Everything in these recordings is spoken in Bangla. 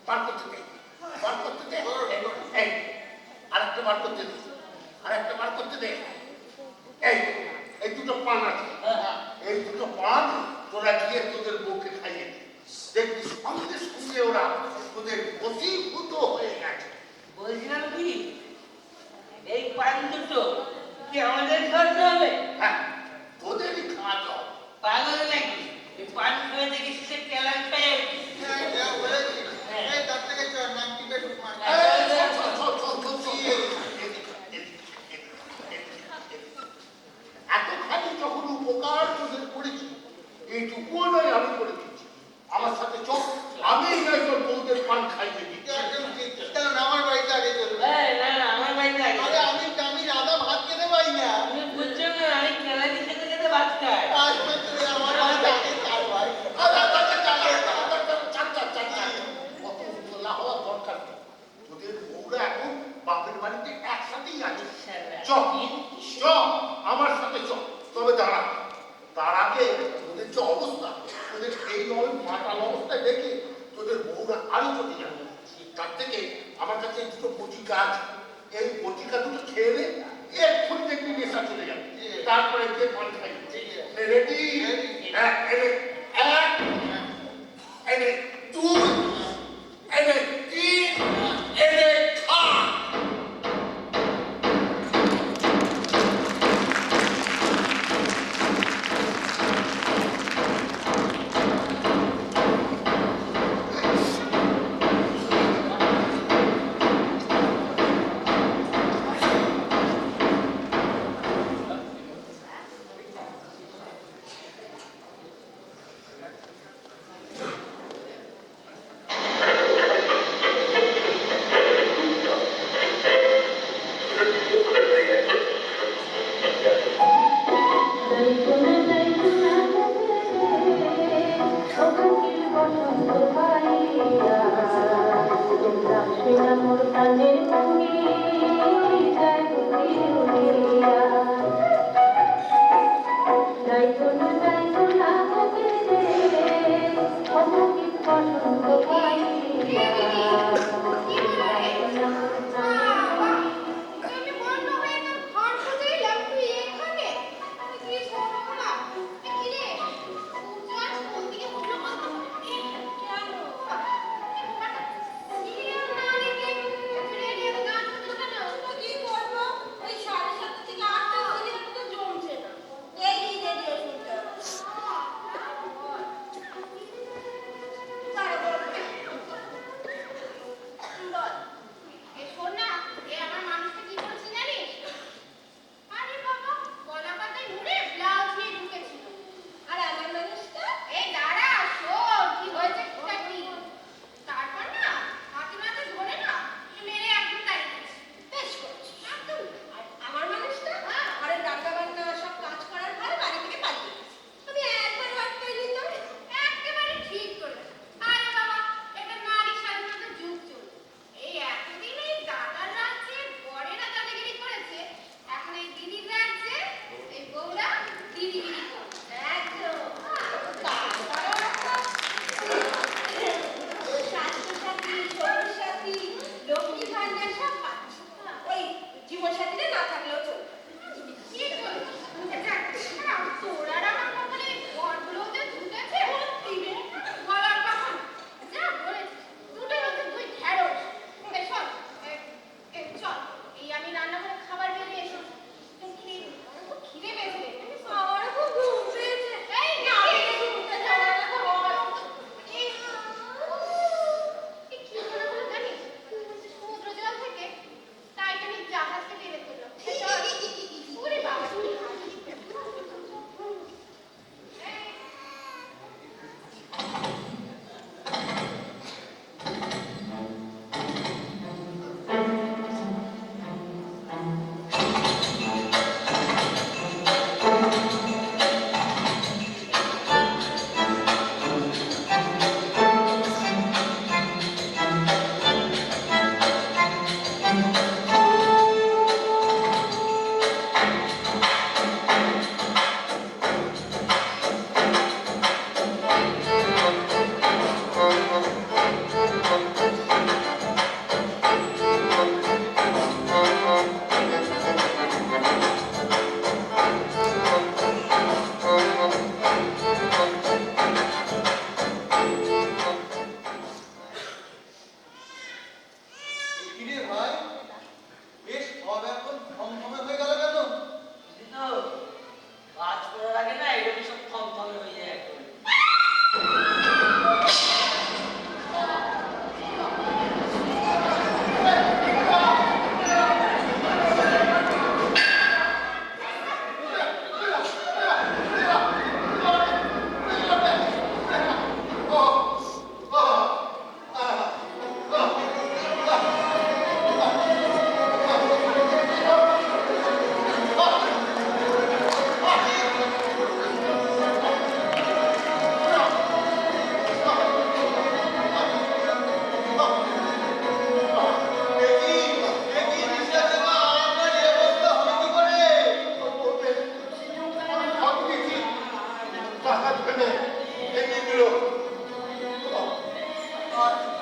বার করতে দে, বার করতে দে। এই আরেকটা বার করতে দে, আরেকটা বার করতে দে। এই এই দুটো পান আছে, এই দুটো পান তোরা গিয়ে তোদের বউকে খাইয়ে দে। দেখবি সঙ্গে সঙ্গে ওরা তোদের বশীভূত হয়ে গেছে। বলছিলাম কি, এই পান দুটো কি আমাদের খাওয়াতে হবে? হ্যাঁ, তোদেরই খাওয়াতে হবে। পাগল নাকি? এই পান খেয়ে দেখি সে কেলান খেয়ে এতখানি যখন উপকার তোদের করেছি, এইটুকুও নয় আমি করে দিচ্ছি। আমার সাথে চল, আমি নয় তোর বউদের পান খাইয়ে দিচ্ছি। আমার বাড়িতে আগে চলবে। না না, আমার বাড়িতে আগে। আরে আমি রাধা ভাত খেতে পাই না। তুমি বুঝছো না, আমি কেলানি খেতে খেতে ভাত খাই। আসবে তুমি আমার বাড়িতে আগে চাল ভাই। তোদের বউরা এখন বাপের বাড়িতে একসাথেই আছে। চ চ আমার সাথে চ। তবে দাঁড়া, তার আগে তোদের যে অবস্থা, তোদের এই মাতাল অবস্থায় দেখে তোদের বউরা আরো চলে যাবে। তার থেকে আমার কাছে দুটো বটিকা আছে, এই বটিকা দুটো খেয়ে নে, এক্ষুনি দেখবি নেশা চলে যাবে। তারপরে গিয়ে পান খাই। রেডি? হ্যাঁ, এনে এক, এনে দুই, এনে তিন, এনে খা।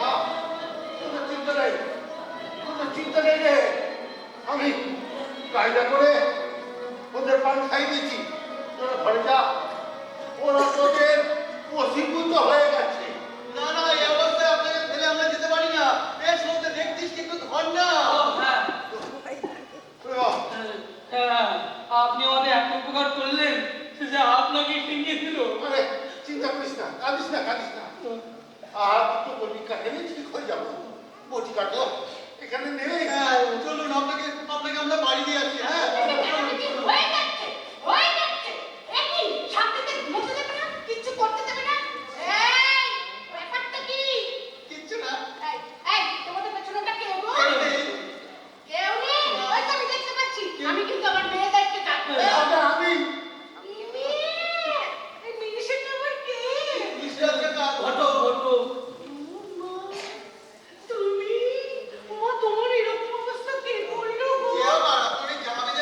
মা, তোদের চিন্তা নেই, তোদের চিন্তা নেই রে। আমি কায়দা করে ওদের পান খাই দিয়েছি। তোরা ঘরে যা, ওরা তোদের বশীভূত হয়ে গেছে। না না, এই অবস্থায় আপনাকে ফেলে আমরা যেতে পারি না। বেশ হতে দেখছিস কিন্তু ধর না। হ্যাঁ বাহ, আপনি আমাদের এত উপকার করলেন যে আপনাকে শিখিয়ে দিল। আরে চিন্তা করিস না, কাঁদিস না, কাঁদিস না। আর তো বলি কাহিনী ঠিক হয়ে যাবো। বটি কাটো এখানে নেই। হ্যাঁ, চলুন আপনাকে আমরা বাড়ি দিয়ে আসছি। হ্যাঁ হয়ে যাচ্ছে, হয়ে যাচ্ছে। একই শান্তিতে ঘুমোতে দেবে না, কিচ্ছু করতে দেবে না। এই, ব্যাপারটা কি? কিচ্ছু না। এই, এই, তোমাদের পেছনেটা কে গো? কেউ নেই। কেউ নেই? ওই তো আমি দেখতে পাচ্ছি। আমি কিন্তু আমার মেয়েদেরকে ডাকবো। আমি এই মিনিষেটা আবার কে? মিস্টারকে কাজ ঘটো ঘটো তুমি? তোমার এরকম অবস্থা কে করলো গো? কে আবার আপনাকে জানাবে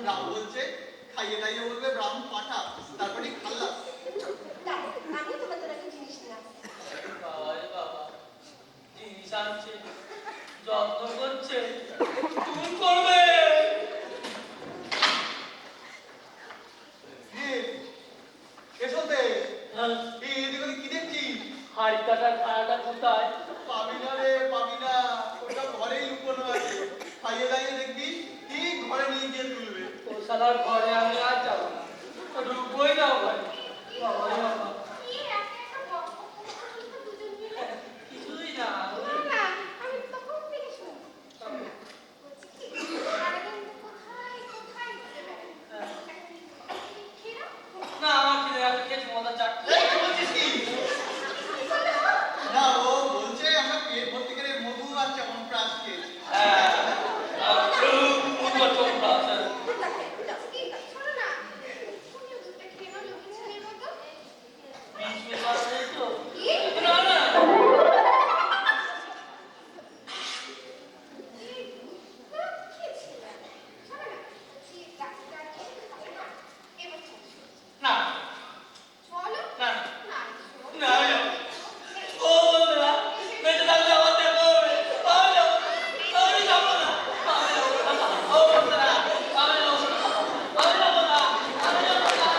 রাম বলছে খাইয়ে দাইয়ে বলবে ব্রাহ্মণ পাঠা, তারপরে খাল্লাস। আমি তোমাদের একটা জিনিস নিলাম। বাবা রে বাবা, জিনিস আনছে, যত্ন করছে, তুমি করবে। এসোতে হ্যাঁ, এদিকে কি দেখছিস? হাড়ি কাটার খায়াটা কোথায়? পাবি না রে, পাবি না, ওটা ঘরেই লুকোনো আছে। খাইয়ে দাইয়ে দেখবি ঠিক ঘরে নিয়ে গিয়ে তুলবে। ও শালার ঘরে আমি আর যাবো না, ঢুকবোই না ওখানে। বাবা রে বাবা, কি একটা গল্প করছো দুজন মিলে? কিছুই না। না, আমি তখন থেকে শুনি। বলছি কি, সারাদিন কোথায় কোথায় ঘুরে বেড়াই? খেয়ে নাও। না, আমার খিদে আমি খেয়েছি মজা চাটছি। এই কি বলছিস কি? না, ও বলছে আমরা পেট ভর্তি করে মধু আর চ্যবনপ্রাশ খেয়েছি। হ্যাঁ, উৎকট চোখটা আছে। শোনো না, তুমিও দুধটা খেয়ে নাও লক্ষ্মী ছেলের মতো। বিষ মেশানো নেই তো? কি? না, না। লক্ষ্মী ছেলে। শোনো না, ডাক্তার খেতে হবে না। এবার চলো। না, চলো। না, না, শোনো। না, আমি যাবো না। ও বন্ধুরা, বেঁচে থাকলে আমার দেখা হবে। আমি যাবো না, আমি যাবো না, আমি যাবো না। ও বন্ধুরা, আমি যাবো না, আমি যাবো না, আমি যাবো না।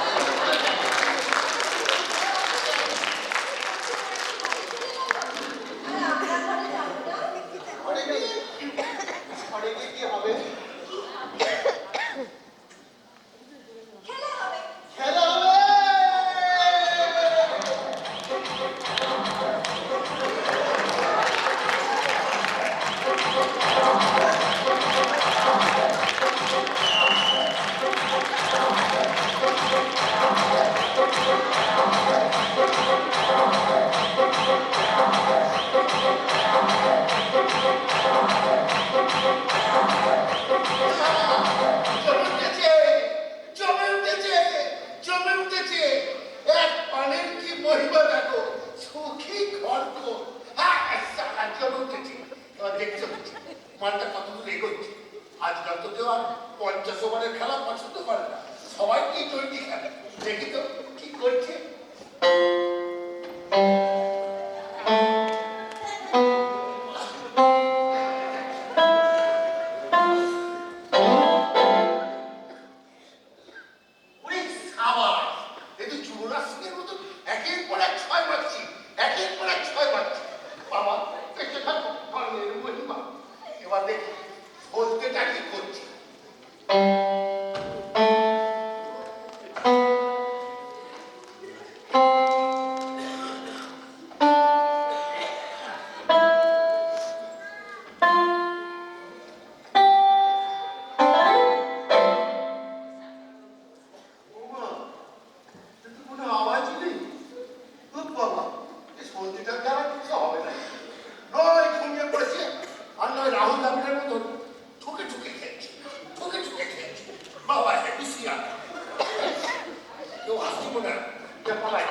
ঘরে গিয়ে ঘরে গিয়ে কি হবে? খেলা হবে। খেলা হবে। জমে উঠেছে, জমে উঠেছে, জমে উঠেছে। এক পানের কি মহিমা দেখো, সুখী ঘর খো। সারা জমে উঠেছে। এবার দেখছো মানটা কতদূর এগোচ্ছে। আজকাল তো কেউ আর 50 ওভারের খেলা পছন্দ করে না, সবাই T20 খেলে। দেখি তো কি করছে। ওরে সাবাস, এ তো যুবরাজ সিংয়ের মতো একের পর এক ছয় মারছি, একের পর এক ছয় মারছি। বাবা দেখতে থাকো পানের মহিমা। এবার দেখি বলতেটা কি করছে। ওমা, এ তো কোনো আওয়াজই নেই। ও বাবা, এই সর্দিটার দ্বারা কিছু হবে না। নয় ঘুমিয়ে পড়েছে, আর নয় রাহুল দ্রাবিড়ের মতন ঠুকে ঠুকে খেয়েছে, ঠুকে ঠুকে খেয়েছে। বাবা হেবি সিয়া, কেউ আসতে মনে হয়, পালাই।